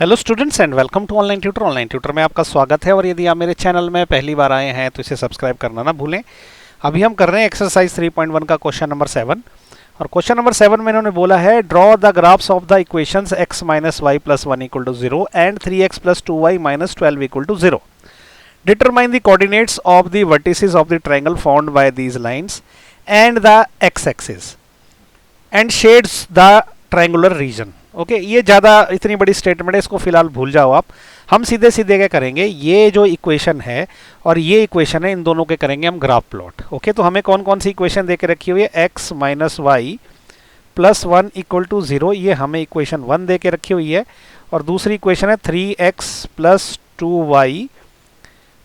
Hello students and welcome to online tutor. Online tutor में आपका स्वागत है और यदि आप मेरे चैनल में पहली बार आए हैं तो इसे सब्सक्राइब करना ना भूलें। अभी हम कर रहे हैं एक्सरसाइज 3.1 का क्वेश्चन नंबर 7 और क्वेश्चन नंबर 7 में इन्होंने बोला है draw the graphs of the equations x minus y plus 1 equal to 0 and 3x plus 2y minus 12 equal to 0। Determine the coordinates of the vertices of the triangle formed by these lines and the x axis and shades the triangular region. Okay, ये ज़्यादा इतनी बड़ी statement है, इसको फिलहाल भूल जाओ आप। हम सीधे सीधे क्या करेंगे, ये जो इक्वेशन है और ये इक्वेशन है, इन दोनों के करेंगे हम ग्राफ प्लॉट। ओके, तो हमें कौन कौन सी इक्वेशन दे के रखी हुई है, x minus y plus 1 equal to 0, ये हमें इक्वेशन 1 दे के रखी हुई है। और दूसरी इक्वेशन है 3x plus 2y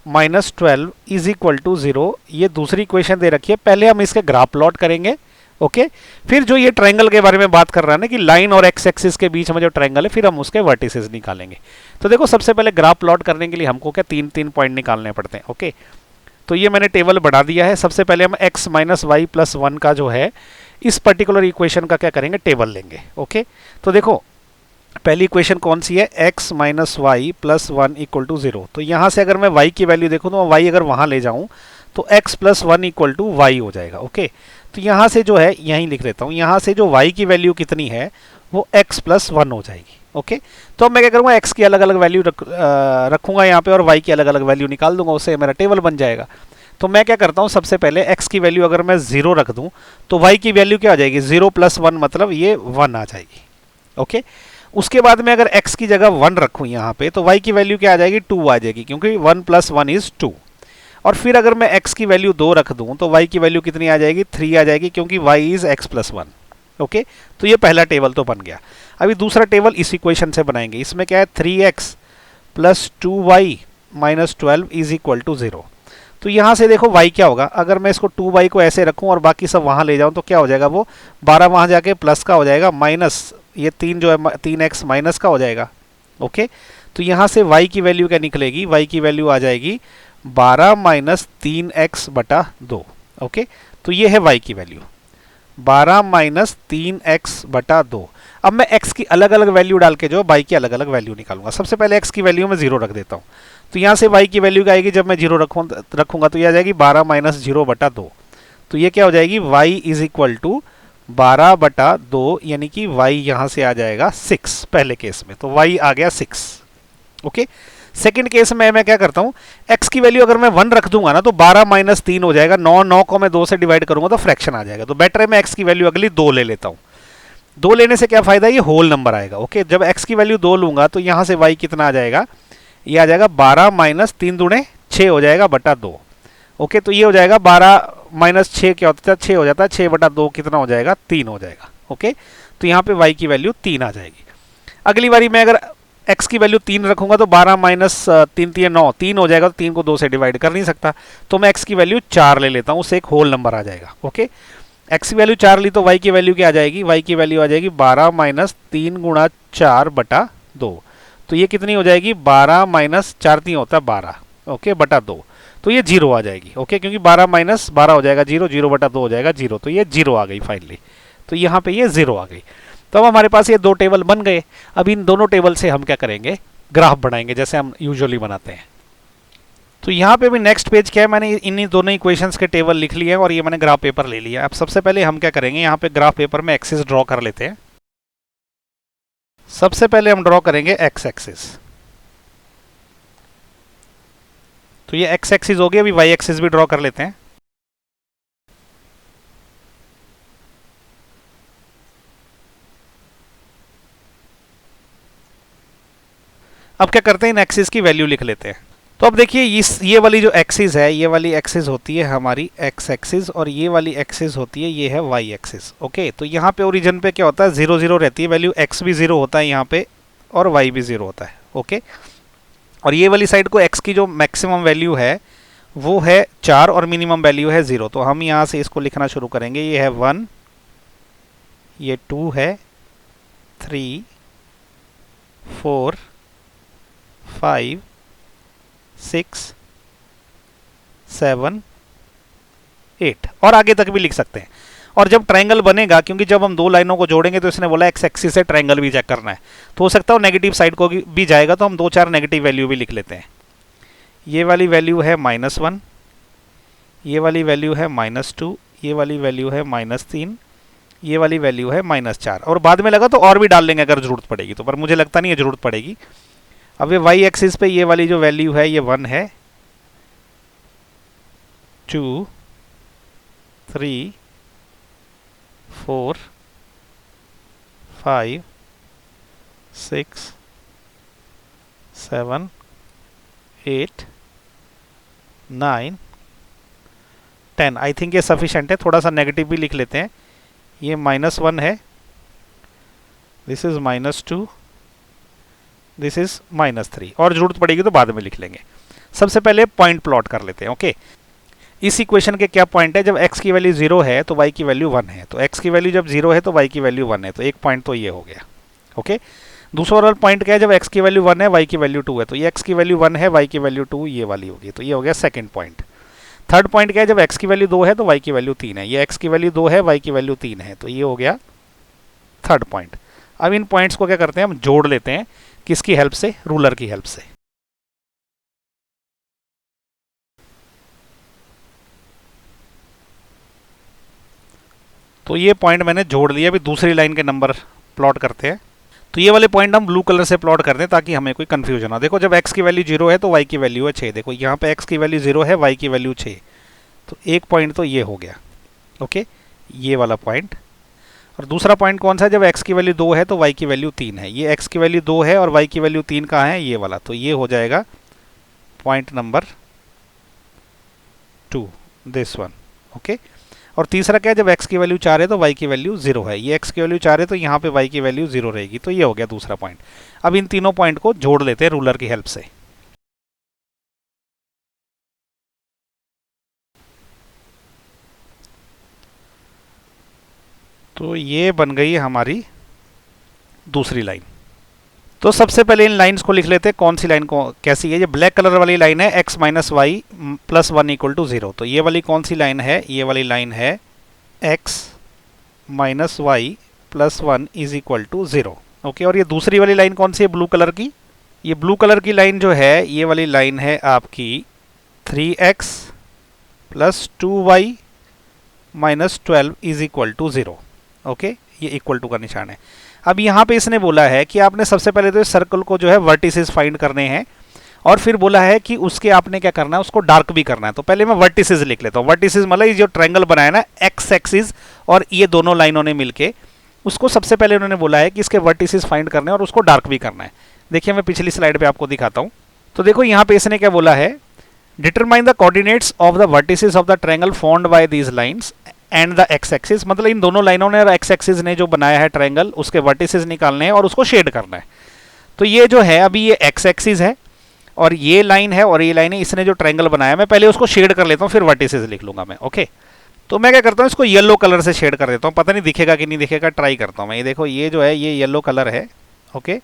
minus 12 is equal to 0, ये दूसरी इक्वेशन दे रखी है। पहले हम इसके ग्राफ प्लॉट करेंगे। ओके, फिर जो ये ट्रायंगल के बारे में बात कर रहा है ना कि लाइन और एक्स एक्सिस के बीच में जो ट्रायंगल है, फिर हम उसके वर्टिसेस निकालेंगे। तो देखो, सबसे पहले ग्राफ प्लॉट करने के लिए हमको क्या तीन पॉइंट निकालने पड़ते हैं। ओके, तो ये मैंने टेबल बढ़ा दिया है। सबसे पहले हम x माइनस वाई प्लस 1 का जो है इस पर्टिकुलर इक्वेशन का क्या करेंगे, टेबल लेंगे। ओके, तो देखो पहली इक्वेशन कौन सी है, x minus y plus 1 equal to 0। तो यहाँ से अगर मैं y की वैल्यू देखूँ तो y अगर वहाँ ले जाऊँ तो x plus 1 equal to y हो जाएगा। ओके, तो यहाँ से जो है यहीं लिख लेता हूँ, यहाँ से जो y की वैल्यू कितनी है वो x प्लस 1 हो जाएगी। ओके, तो अब मैं क्या करूँगा, x की अलग अलग वैल्यू रखूँगा यहाँ पे और y की अलग अलग वैल्यू निकाल दूंगा, उससे मेरा टेबल बन जाएगा। तो मैं क्या करता हूँ, सबसे पहले x की वैल्यू अगर मैं 0 रख दूँ तो y की वैल्यू क्या आ जाएगी, 0 प्लस 1 मतलब ये 1 आ जाएगी। ओके, उसके बाद में अगर x की जगह 1 रखूँ यहाँ पे तो y की वैल्यू क्या आ जाएगी, 2 आ जाएगी, क्योंकि 1 प्लस 1 इज 2। और फिर अगर मैं x की वैल्यू 2 रख दूं तो y की वैल्यू कितनी आ जाएगी, 3 आ जाएगी, क्योंकि y is x plus 1। Okay, तो ये पहला टेबल तो बन गया। अभी दूसरा टेबल इस इक्वेशन से बनाएंगे। इसमें क्या है, 3x plus 2y minus 12 is equal to 0। तो यहाँ से देखो y क्या होगा, अगर मैं इसको 2y को ऐसे रखूँ और बाकी सब वहाँ ले जाऊँ तो क्या हो जाएगा, वो 12 वहाँ जाके प्लस का हो जाएगा, माइनस ये 3 जो है 3x माइनस का हो जाएगा। ओके, तो यहाँ से y की वैल्यू क्या निकलेगी, y की वैल्यू आ जाएगी 12 माइनस 3x बटा 2। ओके, तो ये है y की वैल्यू 12 माइनस 3x बटा 2। अब मैं x की अलग अलग वैल्यू डाल के जो y की अलग अलग वैल्यू निकालूंगा। सबसे पहले x की वैल्यू में 0 रख देता हूँ, तो यहाँ से y की वैल्यू क्या आएगी, जब मैं 0 रखूंगा तो ये आ जाएगी 12 माइनस 0 बटा 2। तो ये क्या हो जाएगी, y इज इक्वल टू 12 बटा 2, यानी कि y यहाँ से आ जाएगा 6 पहले केस में, तो y आ गया 6। ओके, सेकंड केस में मैं क्या करता हूँ, x की वैल्यू अगर मैं 1 रख दूंगा ना तो 12 माइनस 3 हो जाएगा, 9 को मैं 2 से डिवाइड करूंगा तो फ्रैक्शन आ जाएगा। तो बेटर है मैं x की वैल्यू अगली 2 ले लेता हूँ। 2 लेने से क्या फायदा है, ये होल नंबर आएगा। ओके, जब x की वैल्यू 2 लूंगा तो यहाँ से y कितना आ जाएगा, ये आ जाएगा 12 माइनस 3 दूणे 6 हो जाएगा बटा 2। ओके, तो ये हो जाएगा 12 माइनस 6 क्या होता है, 6 हो जाता है, 6 बटा 2 कितना हो जाएगा, 3 हो जाएगा। ओके, तो यहाँ पे y की वैल्यू 3 आ जाएगी। अगली बारी मैं अगर x की वैल्यू 3 रखूंगा तो 12 माइनस 3 3 9 3 हो जाएगा, तो 3 को 2 से डिवाइड कर नहीं सकता, तो मैं x की वैल्यू 4 ले लेता हूँ, उससे एक होल नंबर आ जाएगा। ओके, x की वैल्यू 4 ली तो y की वैल्यू क्या आ जाएगी, y की वैल्यू आ जाएगी 12 माइनस 3 गुणा 4 बटा 2। तो ये कितनी हो जाएगी, 12 माइनस 4 3 होता है 12, ओके, बटा 2। तो ये 0 आ जाएगी। ओके, क्योंकि 12 माइनस 12 हो जाएगा 0, 0 बटा 2 हो जाएगा 0, तो ये 0 आ गई फाइनली। तो यहाँ पे ये 0 आ गई। तो अब हमारे पास ये 2 टेबल बन गए। अब इन दोनों टेबल से हम क्या करेंगे, ग्राफ बनाएंगे जैसे हम यूजुअली बनाते हैं। तो यहाँ पे भी नेक्स्ट पेज क्या है, मैंने इन दोनों इक्वेशंस के टेबल लिख लिए हैं और ये मैंने ग्राफ पेपर ले लिया। अब सबसे पहले हम क्या करेंगे, यहाँ पे ग्राफ पेपर में एक्सिस ड्रॉ कर लेते हैं। सबसे पहले हम ड्रॉ करेंगे एक्स एक्सिस। तो ये एक्स एक्सिस हो गया, अभी वाई एक्सिस भी ड्रॉ कर लेते हैं। अब क्या करते हैं, इन एक्सिस की वैल्यू लिख लेते हैं। तो अब देखिए ये वाली जो एक्सिस है, ये वाली एक्सिस होती है हमारी एक्स एक्सिस और ये वाली एक्सिस होती है, ये है वाई एक्सिस। ओके, तो यहाँ पे ओरिजिन पे क्या होता है, 0 0 रहती है वैल्यू, एक्स भी 0 होता है यहाँ पे और वाई भी 0 होता है। ओके, और ये वाली साइड को एक्स की जो मैक्सिमम वैल्यू है वो है 4 और मिनिमम वैल्यू है 0। तो हम यहाँ से इसको लिखना शुरू करेंगे, ये है 1, ये 2 है, 3 4 5 6 7 8 और आगे तक भी लिख सकते हैं। और जब ट्रायंगल बनेगा, क्योंकि जब हम दो लाइनों को जोड़ेंगे तो इसने बोला एक्स एक्सिस से ट्रायंगल भी चेक करना है, तो हो सकता है नेगेटिव साइड को भी जाएगा, तो हम 2-4 नेगेटिव वैल्यू भी लिख लेते हैं। ये वाली वैल्यू है -1, ये वाली वैल्यू है -2, ये वाली वैल्यू है -3, ये वाली वैल्यू है -4, और बाद में लगा तो और भी डाल लेंगे अगर जरूरत पड़ेगी तो, पर मुझे लगता नहीं है जरूरत पड़ेगी। अब ये वाई एक्सिस पे ये वाली जो वैल्यू है ये 1 है, 2, 3, 4, 5, 6, 7, 8, 9, 10। आई थिंक ये सफिशेंट है। थोड़ा सा नेगेटिव भी लिख लेते हैं। ये -1 है, दिस इज -2, दिस इज -3, और जरूरत पड़ेगी तो बाद में लिख लेंगे। सबसे पहले पॉइंट प्लॉट कर लेते हैं। ओके, इस इक्वेशन के क्या पॉइंट है? जब x की वैल्यू 0 है तो y की वैल्यू 1 है, तो x की वैल्यू जब 0 है तो y की वैल्यू 1 है, तो एक पॉइंट तो ये हो गया। ओके, दूसरा वाला पॉइंट क्या है? जब x की वैल्यू 1 है, y की वैल्यू 2 है, तो ये x की वैल्यू 1 है, y की वैल्यू 2 ये वाली होगी, तो ये हो गया सेकंड पॉइंट। थर्ड पॉइंट क्या है? जब x की वैल्यू 2 है तो y की वैल्यू 3 है, ये x की वैल्यू 2 है, y की वैल्यू 3 है, तो ये हो गया थर्ड पॉइंट। अब इन पॉइंट्स को क्या करते हैं? हम जोड़ लेते हैं। किसकी हेल्प से? रूलर की हेल्प से। तो ये पॉइंट मैंने जोड़ लिया। अभी दूसरी लाइन के नंबर प्लॉट करते हैं। तो ये वाले पॉइंट हम ब्लू कलर से प्लॉट कर दें ताकि हमें कोई कंफ्यूजन ना। देखो, जब x की वैल्यू 0 है तो y की वैल्यू है 6। देखो यहाँ पे x की वैल्यू 0 है, y की वैल्यू 6, तो एक पॉइंट तो ये हो गया। ओके, ये वाला पॉइंट। और दूसरा पॉइंट कौन सा है? जब x की वैल्यू 2 है तो y की वैल्यू 3 है, ये x की वैल्यू 2 है और y की वैल्यू 3 कहाँ है? ये वाला, तो ये हो जाएगा point number 2, this one. Okay, और तीसरा क्या है? जब x की वैल्यू 4 है तो y की वैल्यू 0 है, ये x की वैल्यू 4 है तो यहाँ पे y की वैल्यू 0 रहेगी, तो ये हो गया दूसरा पॉइंट। अब इन तीनों पॉइंट को जोड़ लेते हैं रूलर की हेल्प से। तो ये बन गई हमारी दूसरी लाइन। तो सबसे पहले इन लाइंस को लिख लेते हैं। कौन सी लाइन को कैसी है? ये ब्लैक कलर वाली लाइन है, x minus y plus 1 equal to 0। तो ये वाली कौन सी लाइन है? ये वाली लाइन है x minus y plus 1 is equal to 0। Okay, और ये दूसरी वाली लाइन कौन सी है? ब्लू कलर की। ये ब्लू कलर की लाइन जो है, ये वाली लाइन है आपकी 3x plus 2y minus 12 is equal to 0। Okay, ये इक्वल टू का निशान है। अब यहाँ पे इसने बोला है कि आपने सबसे पहले तो इस सर्कल को जो है वर्टिसेस फाइंड करने हैं, और फिर बोला है कि उसके आपने क्या करना है? उसको डार्क भी करना है। तो पहले मैं वर्टिसेस लिख लेता हूँ। वर्टिसेस मतलब ये जो ट्रायंगल बनाया ना एक्स एक्सिस और ये दोनों लाइनों ने मिलके, उसको सबसे पहले उन्होंने बोला है कि इसके वर्टिसेस फाइंड करने हैं और उसको डार्क भी करना है। देखिए, मैं पिछली स्लाइड पे आपको दिखाता हूँ। तो देखो यहाँ पे इसने क्या बोला है? Determine the coordinates of the vertices of the triangle formed by these lines and the x axis. मतलब इन दोनों लाइनों ने और एक्स एक्सिस ने जो बनाया है ट्रायंगल, उसके वर्टिसेस निकालने हैं और उसको शेड करना है। तो ये जो है अभी ये एक्स एक्सिस है और ये लाइन है और ये लाइन है, इसने जो ट्रायंगल बनाया, मैं पहले उसको शेड कर लेता हूँ, फिर वर्टिसेस लिख लूंगा मैं। ओके, तो मैं क्या करता हूँ? इसको येलो कलर से शेड कर देता हूँ। पता नहीं दिखेगा कि नहीं दिखेगा, ट्राई करता हूँ मैं। ये देखो, ये जो है ये येलो कलर है। ओके,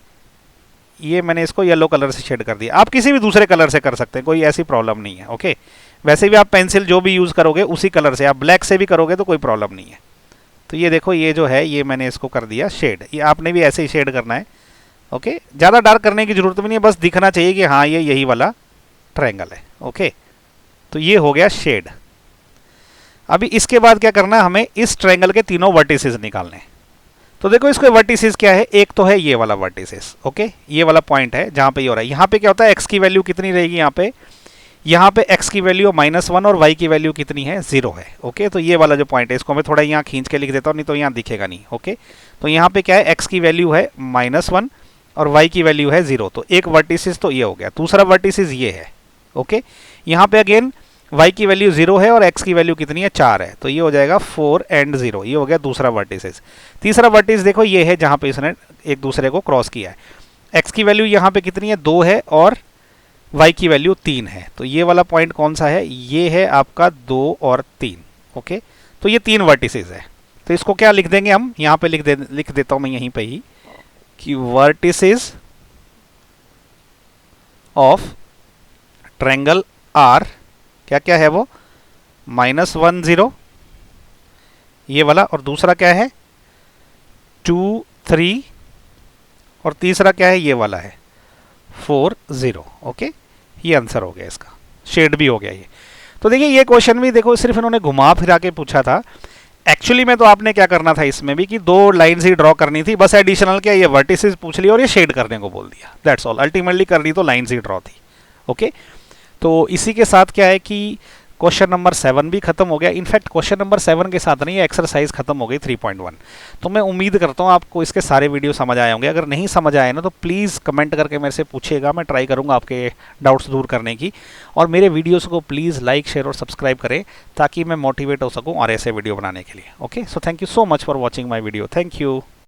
ये मैंने इसको येलो कलर से शेड कर दिया। आप किसी भी दूसरे कलर से कर सकते हैं, कोई ऐसी प्रॉब्लम नहीं है। ओके, वैसे भी आप पेंसिल जो भी यूज़ करोगे उसी कलर से, आप ब्लैक से भी करोगे तो कोई प्रॉब्लम नहीं है। तो ये देखो, ये जो है ये मैंने इसको कर दिया शेड। ये आपने भी ऐसे ही शेड करना है। ओके, ज़्यादा डार्क करने की जरूरत भी नहीं है, बस दिखना चाहिए कि हाँ ये यही वाला ट्रायंगल है। ओके, तो ये हो गया शेड। अभी इसके बाद क्या करना है? हमें इस ट्रायंगल के तीनों वर्टिसेस निकालने हैं। तो देखो, इसके वर्टिसेस क्या है? एक तो है ये वाला वर्टिसेस। ओके, ये वाला पॉइंट है जहाँ पे ये हो रहा है। यहाँ पे क्या होता है? x की वैल्यू कितनी रहेगी? यहाँ पे x की वैल्यू -1 और y की वैल्यू कितनी है? 0 है। ओके, तो ये वाला जो पॉइंट है इसको मैं थोड़ा यहाँ खींच के लिख देता हूँ, नहीं तो यहाँ दिखेगा नहीं। ओके, तो यहाँ पे क्या है? x की वैल्यू है -1 और y की वैल्यू है 0। तो एक वर्टिसेस तो ये हो गया। दूसरा वर्टिसेस ये है। ओके, यहाँ पे अगेन y की वैल्यू 0 है और x की वैल्यू कितनी है? 4 है, तो ये हो जाएगा 4 एंड 0। ये हो गया दूसरा वर्टिसेस। तीसरा वर्टिस देखो ये है जहाँ पे इसने एक दूसरे को क्रॉस किया है। x की वैल्यू यहाँ पे कितनी है? 2 है और y की वैल्यू 3 है। तो ये वाला पॉइंट कौन सा है? ये है आपका 2 और 3। ओके, तो ये 3 वर्टिसेस है। तो इसको क्या लिख देंगे हम? यहाँ पे लिख देता हूँ मैं यहीं पे ही कि वर्टिसेस ऑफ ट्रायंगल आर क्या क्या है वो? -1 0, ये वाला, और दूसरा क्या है 2 3, और तीसरा क्या है ये वाला है 4 0। ओके, ये आंसर हो गया इसका, शेड भी हो गया ये। तो देखिए ये क्वेश्चन भी देखो सिर्फ इन्होंने घुमा फिरा के पूछा था। एक्चुअली में तो आपने क्या करना था इसमें भी कि 2 लाइंस ही ड्रॉ करनी थी, बस एडिशनल क्या ये वर्टिसेस पूछ लिया और ये शेड करने को बोल दिया, दैट्स ऑल। अल्टीमेटली करनी तो लाइंस ही ड्रॉ थी। ओके, तो इसी के साथ क्या है कि क्वेश्चन नंबर 7 भी खत्म हो गया। इनफैक्ट क्वेश्चन नंबर 7 के साथ नहीं, एक्सरसाइज खत्म हो गई 3.1। तो मैं उम्मीद करता हूँ आपको इसके सारे वीडियो समझ आए होंगे। अगर नहीं समझ आए ना तो प्लीज़ कमेंट करके मेरे से पूछिएगा, मैं ट्राई करूँगा आपके डाउट्स दूर करने की। और मेरे वीडियोस को प्लीज़ लाइक शेयर और सब्सक्राइब करें ताकि मैं मोटिवेट हो सकूँ और ऐसे वीडियो बनाने के लिए। Okay, so thank you so much for watching my video. Thank you.